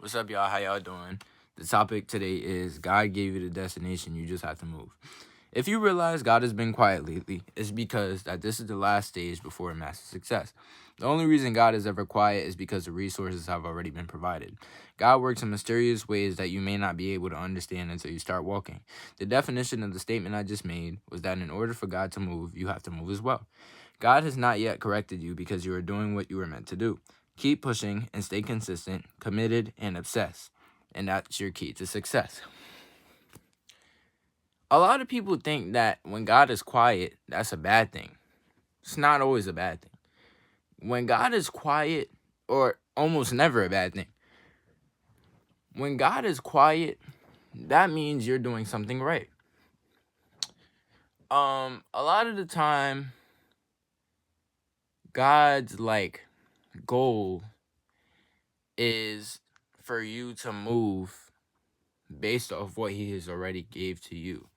What's up, y'all? How y'all doing? The topic today is God gave you the destination, you just have to move. If you realize God has been quiet lately, it's because that this is the last stage before massive success. The only reason God is ever quiet is because the resources have already been provided. God works in mysterious ways that you may not be able to understand until you start walking. The definition of the statement I just made was that in order for God to move, you have to move as well. God has not yet corrected you because you are doing what you were meant to do. Keep pushing and stay consistent, committed, and obsessed. And that's your key to success. A lot of people think that when God is quiet, that's a bad thing. It's not always a bad thing. When God is quiet, or almost never a bad thing. When God is quiet, that means you're doing something right. A lot of the time, God's goal is for you to move based off what he has already gave to you.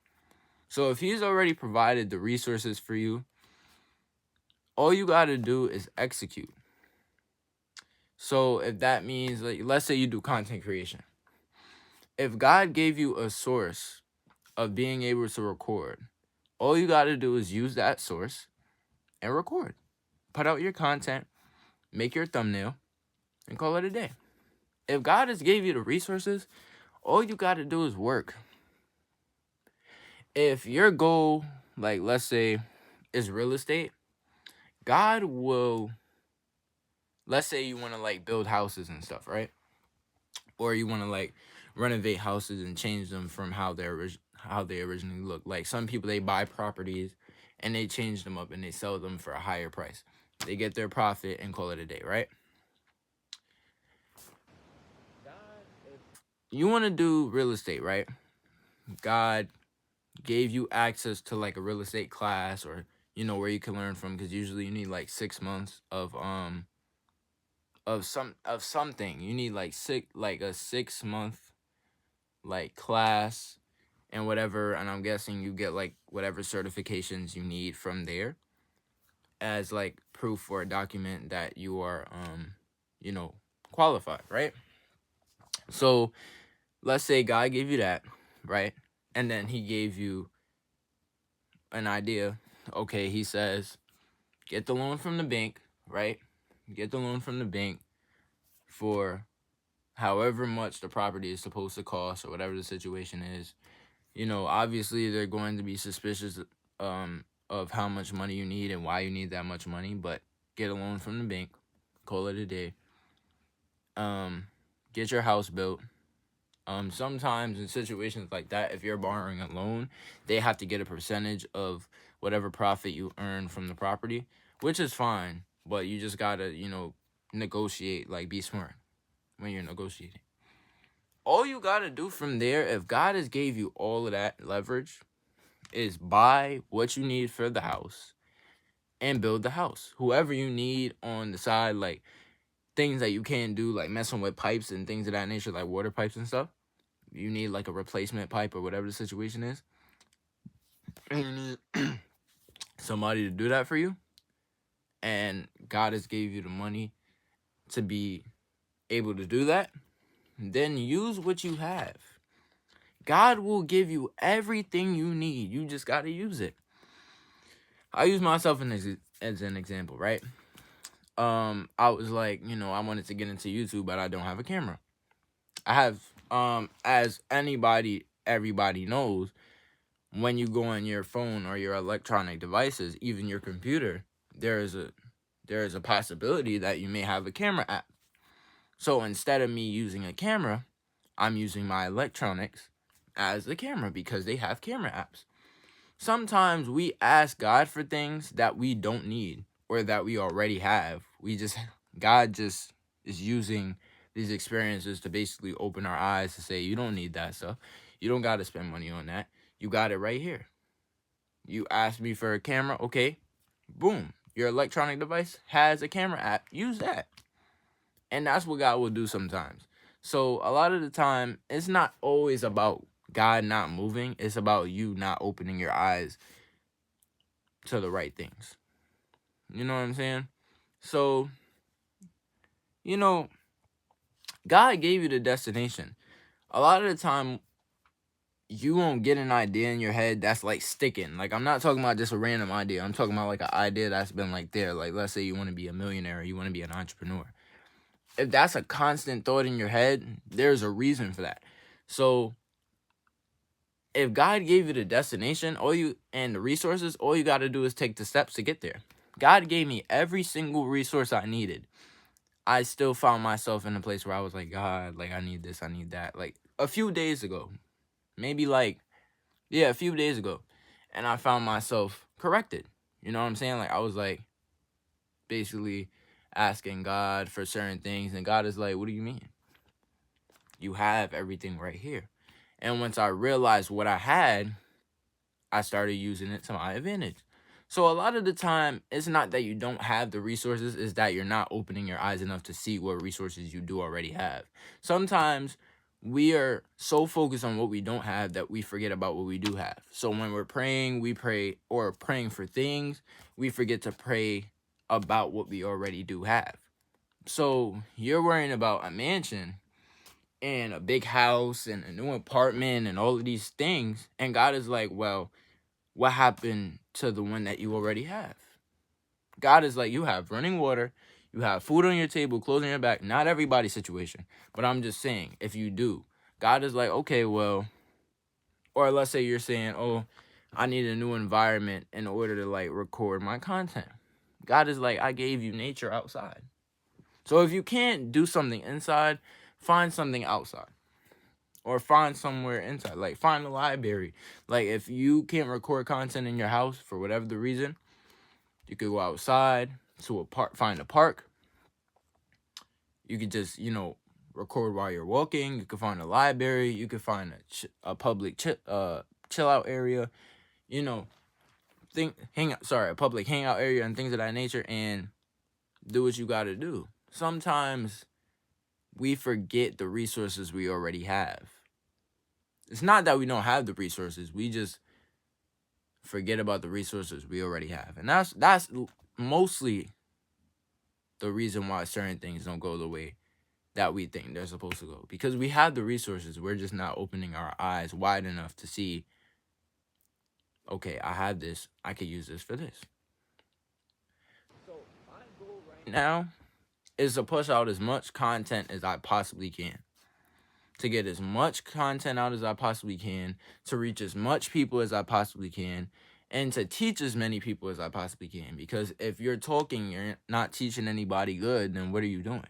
So if he's already provided the resources for you, all you got to do is execute. So if that means, let's say you do content creation. If God gave you a source of being able to record, all you got to do is use that source and record. Put out your content, make your thumbnail, and call it a day. If God has gave you the resources, all you got to do is work. If your goal, let's say, is real estate, God will, let's say you want to build houses and stuff, right? Or you want to renovate houses and change them from how they originally look. Like some people, they buy properties and they change them up and they sell them for a higher price. They get their profit and call it a day, right? You want to do real estate, right? God gave you access to a real estate class, or where you can learn from, because usually you need 6 months of something. You need a 6 month class and whatever, and I'm guessing you get whatever certifications you need from there as proof or a document that you are qualified, right? So let's say God gave you that, right? And then he gave you an idea. Okay, he says, get the loan from the bank, right? Get the loan from the bank for however much the property is supposed to cost, or whatever the situation is. Obviously they're going to be suspicious of how much money you need and why you need that much money, but get a loan from the bank, call it a day. Get your house built. Sometimes in situations like that, if you're borrowing a loan, they have to get a percentage of whatever profit you earn from the property, which is fine, but you just gotta, negotiate, be smart when you're negotiating. All you gotta do from there, if God has gave you all of that leverage, is buy what you need for the house and build the house. Whoever you need on the side, things that you can't do, messing with pipes and things of that nature, like water pipes and stuff. You need a replacement pipe or whatever the situation is. And you need somebody to do that for you. And God has gave you the money to be able to do that. Then use what you have. God will give you everything you need. You just got to use it. I use myself as an example, right? I was I wanted to get into YouTube, but I don't have a camera. I have, as everybody knows, when you go on your phone or your electronic devices, even your computer, there is a possibility that you may have a camera app. So instead of me using a camera, I'm using my electronics as the camera because they have camera apps. Sometimes we ask God for things that we don't need or that we already have. God just is using these experiences to basically open our eyes to say, you don't need that stuff. You don't got to spend money on that. You got it right here. You asked me for a camera. Okay, boom. Your electronic device has a camera app. Use that. And that's what God will do sometimes. So a lot of the time, it's not always about God not moving. It's about you not opening your eyes to the right things. You know what I'm saying? So, God gave you the destination. A lot of the time, you won't get an idea in your head that's like sticking. Like, I'm not talking about just a random idea. I'm talking about like an idea that's been like there. Like, let's say you want to be a millionaire, or you want to be an entrepreneur. If that's a constant thought in your head, there's a reason for that. So if God gave you the destination, and the resources, all you got to do is take the steps to get there. God gave me every single resource I needed. I still found myself in a place where I was like, God, like, I need this, I need that. Like, a few days ago, maybe like, yeah, a few days ago. And I found myself corrected. You know what I'm saying? Like, I was like, basically asking God for certain things. And God is like, what do you mean? You have everything right here. And once I realized what I had, I started using it to my advantage. So a lot of the time, it's not that you don't have the resources, it's that you're not opening your eyes enough to see what resources you do already have. Sometimes we are so focused on what we don't have that we forget about what we do have. So when we're praying, we pray, or praying for things, we forget to pray about what we already do have. So you're worrying about a mansion and a big house and a new apartment and all of these things, and God is like, well, what happened to the one that you already have? God is like, you have running water, you have food on your table, clothes on your back. Not everybody's situation, but I'm just saying, if you do, God is like, okay, well, or let's say you're saying, oh, I need a new environment in order to like record my content. God is like, I gave you nature outside. So if you can't do something inside, find something outside. Or find somewhere inside. Like, find a library. Like, if you can't record content in your house for whatever the reason, you could go outside to a park, find a park. You could just, record while you're walking. You could find a library. You could find a public chill out area. A public hangout area and things of that nature, and do what you got to do. Sometimes we forget the resources we already have. It's not that we don't have the resources. We just forget about the resources we already have. And that's mostly the reason why certain things don't go the way that we think they're supposed to go. Because we have the resources. We're just not opening our eyes wide enough to see, okay, I have this. I could use this for this. So my goal right now is to push out as much content as I possibly can. To get as much content out as I possibly can, to reach as much people as I possibly can, and to teach as many people as I possibly can. Because if you're talking, you're not teaching anybody good, then what are you doing?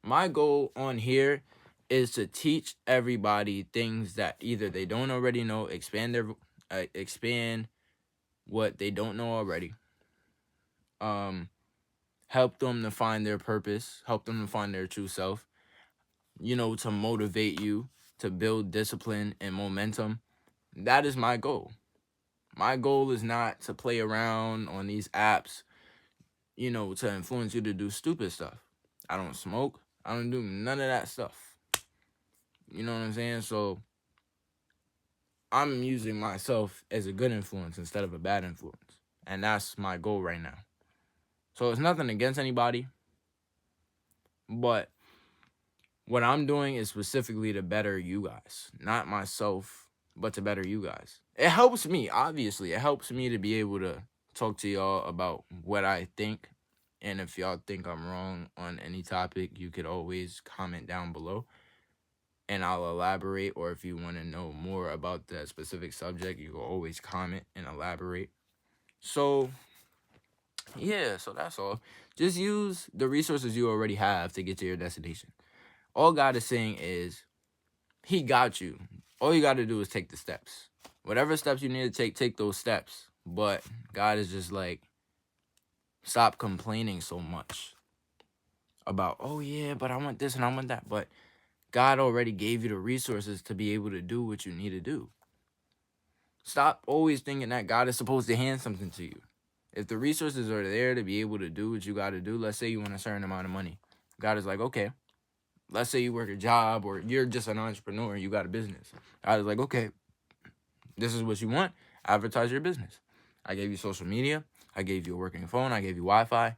My goal on here is to teach everybody things that either they don't already know, expand what they don't know already. Help them to find their purpose, help them to find their true self. To motivate you, to build discipline and momentum. That is my goal. My goal is not to play around on these apps, to influence you to do stupid stuff. I don't smoke. I don't do none of that stuff. You know what I'm saying? So I'm using myself as a good influence instead of a bad influence. And that's my goal right now. So it's nothing against anybody, but what I'm doing is specifically to better you guys, not myself, but to better you guys. It helps me, obviously. It helps me to be able to talk to y'all about what I think. And if y'all think I'm wrong on any topic, you could always comment down below and I'll elaborate. Or if you want to know more about that specific subject, you can always comment and elaborate. So, yeah, so that's all. Just use the resources you already have to get to your destination. All God is saying is, He got you. All you got to do is take the steps. Whatever steps you need to take those steps. But God is just like, stop complaining so much about, oh yeah, but I want this and I want that. But God already gave you the resources to be able to do what you need to do. Stop always thinking that God is supposed to hand something to you. If the resources are there to be able to do what you got to do, let's say you want a certain amount of money. God is like, okay. Let's say you work a job or you're just an entrepreneur and you got a business. God is like, okay, this is what you want. Advertise your business. I gave you social media. I gave you a working phone. I gave you Wi-Fi.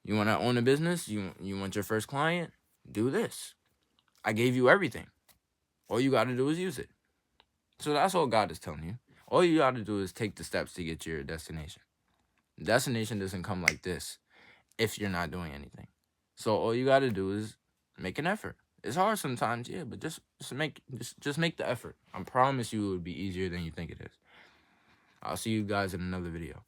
You want to own a business? You want your first client? Do this. I gave you everything. All you got to do is use it. So that's all God is telling you. All you got to do is take the steps to get to your destination. Destination doesn't come like this if you're not doing anything. So all you got to do is make an effort. It's hard sometimes, yeah, but just make the effort. I promise you it would be easier than you think it is. I'll see you guys in another video.